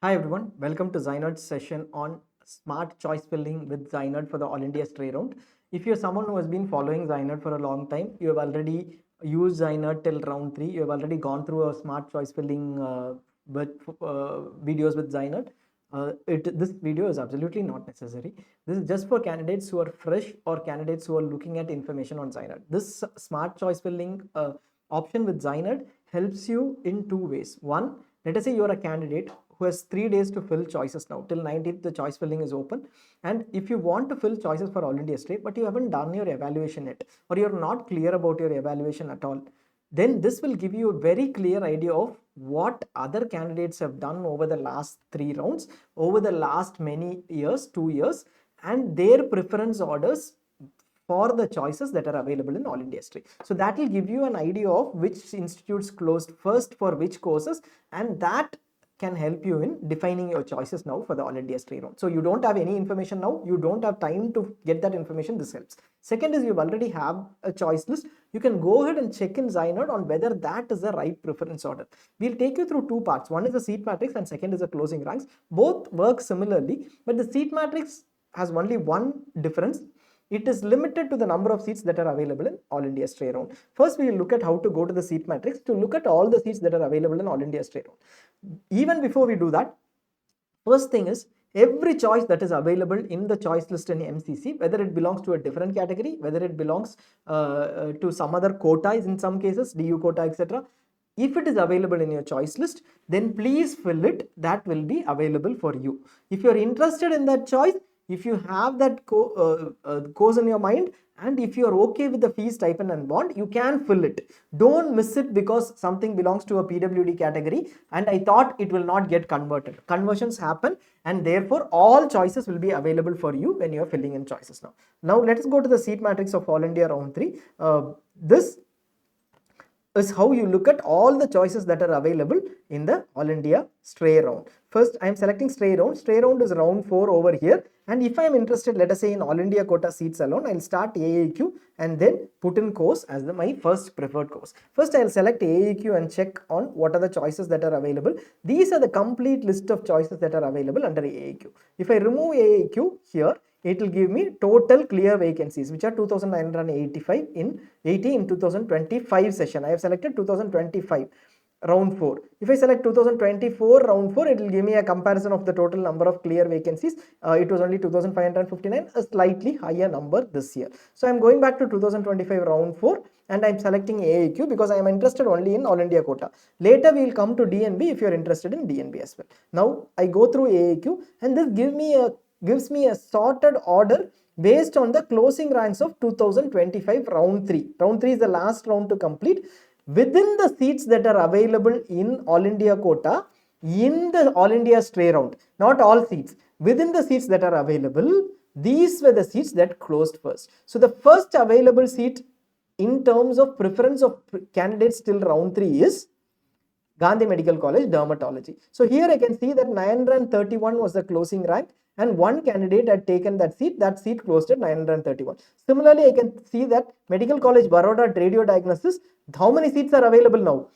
Hi everyone, welcome to ZyNerd session on smart choice filling with ZyNerd for the All India Stray Round. If you're someone who has been following ZyNerd for a long time, you have already used ZyNerd till round 3, you have already gone through a smart choice filling videos with ZyNerd. This video is absolutely not necessary. This is just for candidates who are fresh or candidates who are looking at information on ZyNerd. This smart choice filling option with ZyNerd helps you in two ways. One, let us say you are a candidate who has 3 days to fill choices now. Till 19th, the choice filling is open. And if you want to fill choices for All India State, but you haven't done your evaluation yet, or you're not clear about your evaluation at all, then this will give you a very clear idea of what other candidates have done over the last 3 rounds, over the last many years, 2 years, and their preference orders for the choices that are available in All India Stream. So that will give you an idea of which institutes closed first for which courses, and that can help you in defining your choices now for the All India Stream round. So you don't have any information now, you don't have time to get that information, this helps. Second is you already have a choice list. You can go ahead and check in ZyNerd on whether that is the right preference order. We'll take you through two parts. One is the seat matrix and second is the closing ranks. Both work similarly, but the seat matrix has only one difference. It is limited to the number of seats that are available in All India Stray Round. First, we will look at how to go to the seat matrix to look at all the seats that are available in All India Stray Round. Even before we do that, first thing is every choice that is available in the choice list in MCC, whether it belongs to a different category, whether it belongs to some other quota, in some cases, DU quota, etc. If it is available in your choice list, then please fill it. That will be available for you. If you are interested in that choice, if you have that course in your mind, and if you are okay with the fees, stipend and bond, you can fill it. Don't miss it because something belongs to a PWD category and I thought it will not get converted. Conversions happen and therefore all choices will be available for you when you are filling in choices now. Now let us go to the seat matrix of All India round 3. This is how you look at all the choices that are available in the All India Stray Round. First, I am selecting Stray Round. Stray Round is round 4 over here. And if I am interested, let us say in All India quota seats alone, I will start AAQ and then put in course as my first preferred course. First, I will select AAQ and check on what are the choices that are available. These are the complete list of choices that are available under AAQ. If I remove AAQ here, it will give me total clear vacancies, which are 2985 in 80 in 2025 session. I have selected 2025 round 4. If I select 2024 round 4, it will give me a comparison of the total number of clear vacancies. It was only 2559, a slightly higher number this year. So I am going back to 2025 round 4 and I am selecting AAQ because I am interested only in All India quota. Later we will come to DNB if you are interested in DNB as well. Now I go through AAQ and this gives me a sorted order based on the closing ranks of 2025 round 3. Round 3 is the last round to complete. Within the seats that are available in All India quota, in the All India Stray Round, not all seats, within the seats that are available, these were the seats that closed first. So the first available seat in terms of preference of candidates till round 3 is Gandhi Medical College Dermatology. So here I can see that 931 was the closing rank and one candidate had taken that seat closed at 931. Similarly, I can see that Medical College Baroda Radio Diagnosis, how many seats are available now?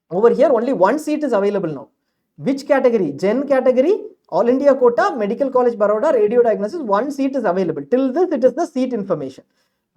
Over here only one seat is available now. Which category? Gen category, All India quota, Medical College Baroda, Radio Diagnosis, one seat is available. Till this it is the seat information.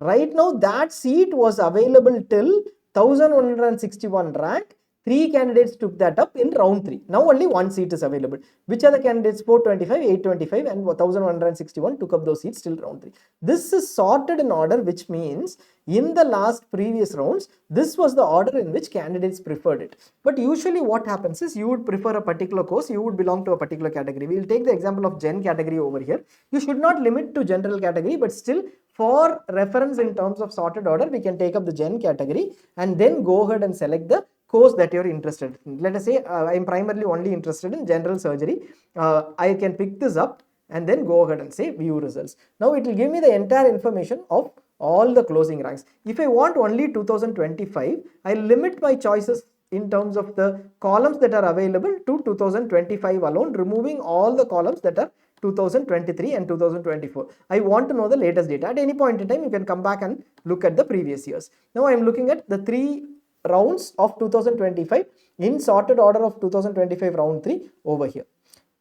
Right now that seat was available till 1161 rank. 3 candidates took that up in round 3. Now only one seat is available. Which are the candidates? 425, 825 and 1161 took up those seats till round 3. This is sorted in order, which means in the last previous rounds, this was the order in which candidates preferred it. But usually what happens is you would prefer a particular course, you would belong to a particular category. We will take the example of Gen category over here. You should not limit to general category, but still for reference in terms of sorted order, we can take up the Gen category and then go ahead and select the course that you're interested in. Let us say I'm primarily only interested in general surgery. I can pick this up and then go ahead and say view results. Now it will give me the entire information of all the closing ranks. If I want only 2025, I limit my choices in terms of the columns that are available to 2025 alone, removing all the columns that are 2023 and 2024. I want to know the latest data. At any point in time, you can come back and look at the previous years. Now I am looking at the 3 rounds of 2025 in sorted order of 2025 round 3 over here.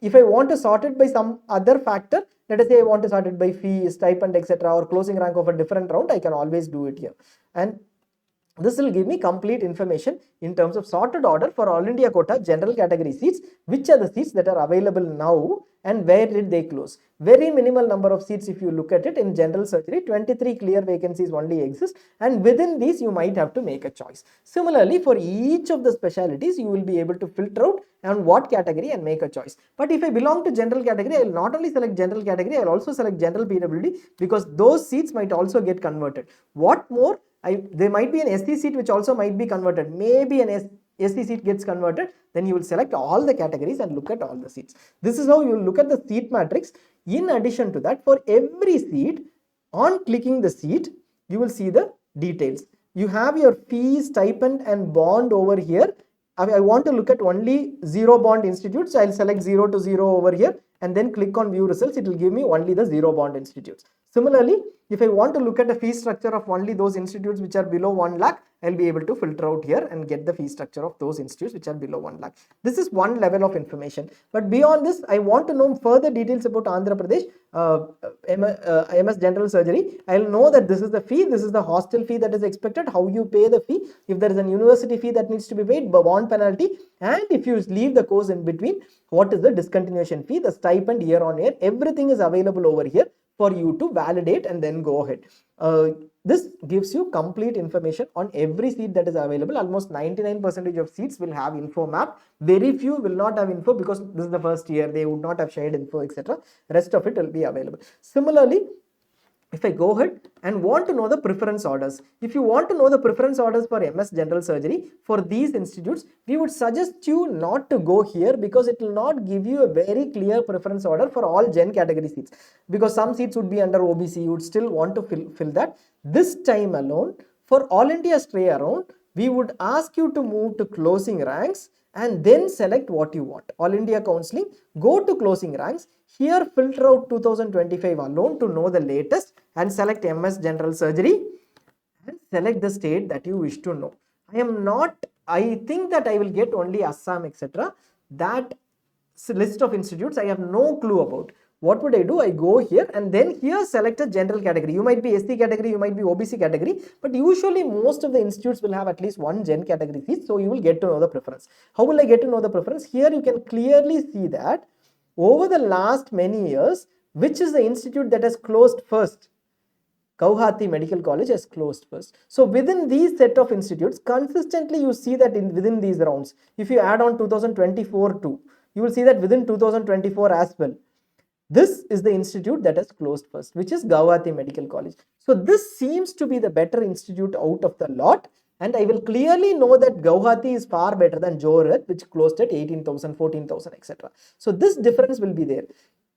If I want to sort it by some other factor, let us say I want to sort it by fee, stipend, etc., or closing rank of a different round, I can always do it here. And this will give me complete information in terms of sorted order for All India quota general category seats, which are the seats that are available now and where did they close. Very minimal number of seats if you look at it in general surgery, 23 clear vacancies only exist, and within these you might have to make a choice. Similarly, for each of the specialties, you will be able to filter out on what category and make a choice. But if I belong to general category, I will not only select general category, I will also select general PWD, because those seats might also get converted. What more, there might be an SC seat which also might be converted. Maybe an SC seat gets converted, then you will select all the categories and look at all the seats. This is how you will look at the seat matrix. In addition to that, for every seat, on clicking the seat, you will see the details. You have your fee, stipend and bond over here. I want to look at only zero bond institutes. I'll select 0 to 0 over here and then click on view results. It will give me only the zero bond institutes. Similarly, if I want to look at the fee structure of only those institutes which are below 1 lakh, I'll be able to filter out here and get the fee structure of those institutes which are below 1 lakh. This is one level of information. But beyond this, I want to know further details about Andhra Pradesh MS General Surgery. I'll know that this is the fee, this is the hostel fee that is expected, how you pay the fee, if there is an university fee that needs to be paid, bond penalty, and if you leave the course in between, what is the discontinuation fee, the stipend year on year, everything is available over here for you to validate and then go ahead. This gives you complete information on every seat that is available. Almost 99% of seats will have info map. Very few will not have info because this is the first year, they would not have shared info, etc. Rest of it will be available. Similarly, if I go ahead and want to know the preference orders, if you want to know the preference orders for MS General Surgery for these institutes, we would suggest you not to go here because it will not give you a very clear preference order for all gen category seats, because some seats would be under OBC, you would still want to fill that. This time alone, for All India stray around, we would ask you to move to closing ranks and then select what you want. All India Counselling, go to closing ranks. Here filter out 2025 alone to know the latest and select MS General Surgery and select the state that you wish to know. I think that I will get only Assam, etc. That list of institutes I have no clue about. What would I do? I go here and then here select a general category. You might be SC category, you might be OBC category, but usually most of the institutes will have at least one gen category seat, so you will get to know the preference. How will I get to know the preference? Here you can clearly see that over the last many years, which is the institute that has closed first? Guwahati Medical College has closed first. So within these set of institutes, consistently you see that within these rounds, if you add on 2024 too, you will see that within 2024 as well, this is the institute that has closed first, which is Guwahati Medical College. So this seems to be the better institute out of the lot, and I will clearly know that Guwahati is far better than ZyNerd, which closed at 18,000, 14,000, etc. So this difference will be there.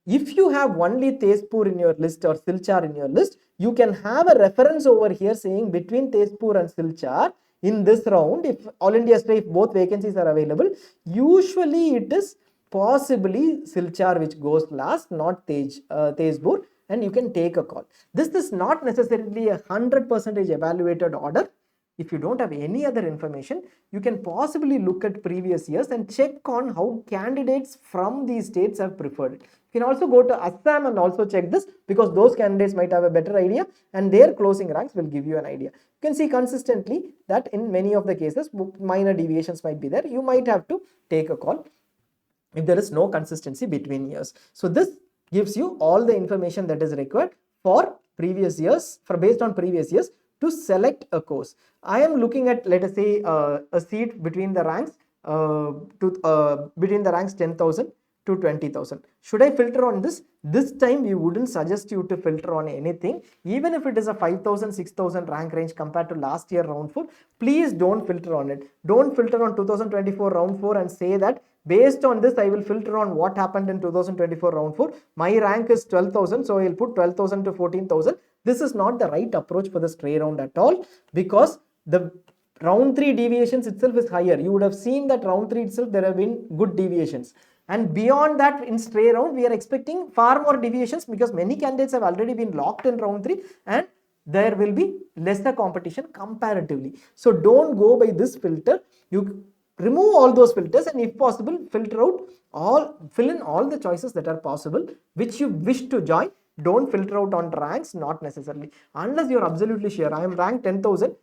If you have only Tezpur in your list or Silchar in your list, you can have a reference over here saying between Tezpur and Silchar in this round, if All India stray, if both vacancies are available, usually it is possibly Silchar which goes last, not Tezpur, and you can take a call. This is not necessarily a 100% evaluated order. If you don't have any other information, you can possibly look at previous years and check on how candidates from these states have preferred it. You can also go to Assam and also check this, because those candidates might have a better idea and their closing ranks will give you an idea. You can see consistently that in many of the cases, minor deviations might be there. You might have to take a call if there is no consistency between years. So this gives you all the information that is required for previous years, based on previous years, to select a course. I am looking at, let us say, a seat between the ranks between the ranks 10,000 to 20,000. Should I filter on this? This time we wouldn't suggest you to filter on anything. Even if it is a 5,000, 6,000 rank range compared to last year round 4, please don't filter on it. Don't filter on 2024 round 4 and say that based on this I will filter on what happened in 2024 round 4. My rank is 12,000, so I will put 12,000 to 14,000. This is not the right approach for the stray round at all, because the round 3 deviations itself is higher. You would have seen that round 3 itself there have been good deviations, and beyond that in stray round we are expecting far more deviations, because many candidates have already been locked in round 3 and there will be lesser competition comparatively. So don't go by this filter. You remove all those filters, and if possible filter out fill in all the choices that are possible which you wish to join. Don't filter out on ranks, not necessarily, unless you're absolutely sure I am ranked 10,000,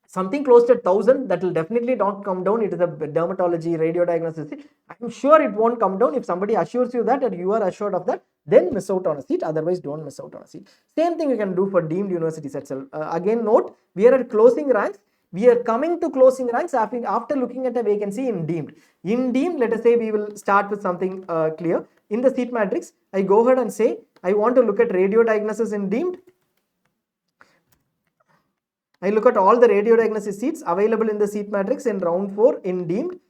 something close to 1,000, that will definitely not come down. It is a dermatology, radio diagnosis. I'm sure it won't come down. If somebody assures you that, and you are assured of that, then miss out on a seat. Otherwise, don't miss out on a seat. Same thing you can do for deemed universities itself. Again, note, we are at closing ranks. We are coming to closing ranks after looking at a vacancy in deemed. In deemed, let us say we will start with something clear. In the seat matrix, I go ahead and say, I want to look at radio diagnosis in deemed. I look at all the radio diagnosis seats available in the seat matrix in round 4 in deemed,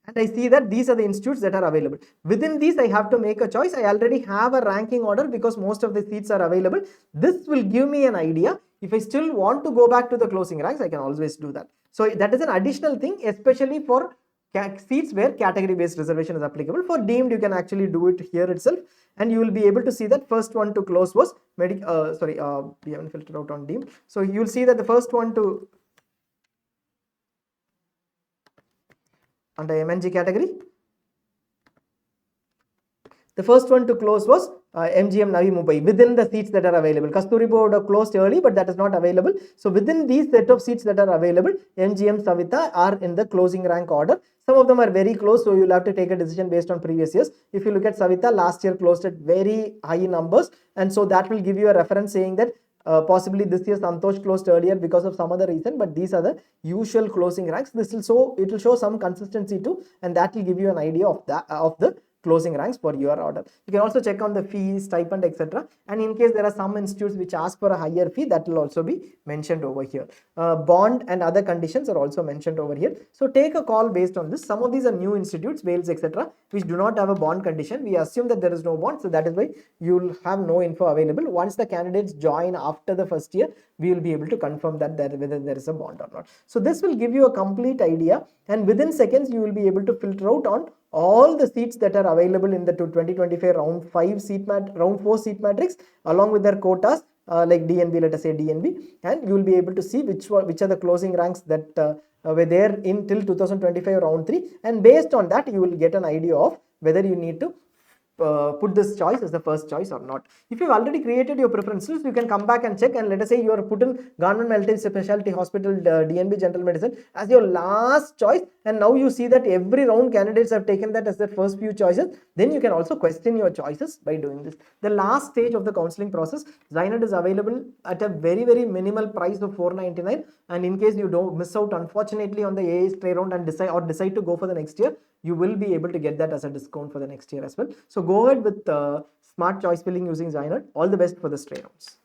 and I see that these are the institutes that are available. Within these, I have to make a choice. I already have a ranking order because most of the seats are available. This will give me an idea. If I still want to go back to the closing ranks, I can always do that. So that is an additional thing, especially for seats where category based reservation is applicable. For deemed, you can actually do it here itself, and you will be able to see that first one to close was we haven't filtered out on deemed. So you will see that the first one to under MNG category, the first one to close was MGM Navi Mumbai within the seats that are available. Kasturiba would have closed early, but that is not available. So within these set of seats that are available, MGM, Savita are in the closing rank order. Some of them are very close, so you'll have to take a decision based on previous years. If you look at Savita, last year closed at very high numbers, and so that will give you a reference saying that possibly this year Santosh closed earlier because of some other reason, but these are the usual closing ranks. It will show some consistency too, and that will give you an idea of the closing ranks for your order. You can also check on the fees, stipend, etc. And in case there are some institutes which ask for a higher fee, that will also be mentioned over here. Bond and other conditions are also mentioned over here. So take a call based on this. Some of these are new institutes, Wales, etc., which do not have a bond condition. We assume that there is no bond, so that is why you will have no info available. Once the candidates join after the first year, we will be able to confirm that whether there is a bond or not. So this will give you a complete idea, and within seconds you will be able to filter out on all the seats that are available in the 2025 round 4 seat matrix along with their quotas, like DNB, let us say DNB, and you will be able to see which are the closing ranks that were there in till 2025 round 3, and based on that you will get an idea of whether you need to put this choice as the first choice or not. If you've already created your preferences, you can come back and check, and let us say you are put in government multi-specialty hospital DNB general medicine as your last choice, and now you see that every round candidates have taken that as their first few choices, then you can also question your choices by doing this. The last stage of the counseling process, ZyNerd is available at a very, very minimal price of $499, and in case you don't miss out unfortunately on the AA stray round and decide to go for the next year, you will be able to get that as a discount for the next year as well. So go ahead with smart choice filling using ZyNerd. All the best for the stray rounds.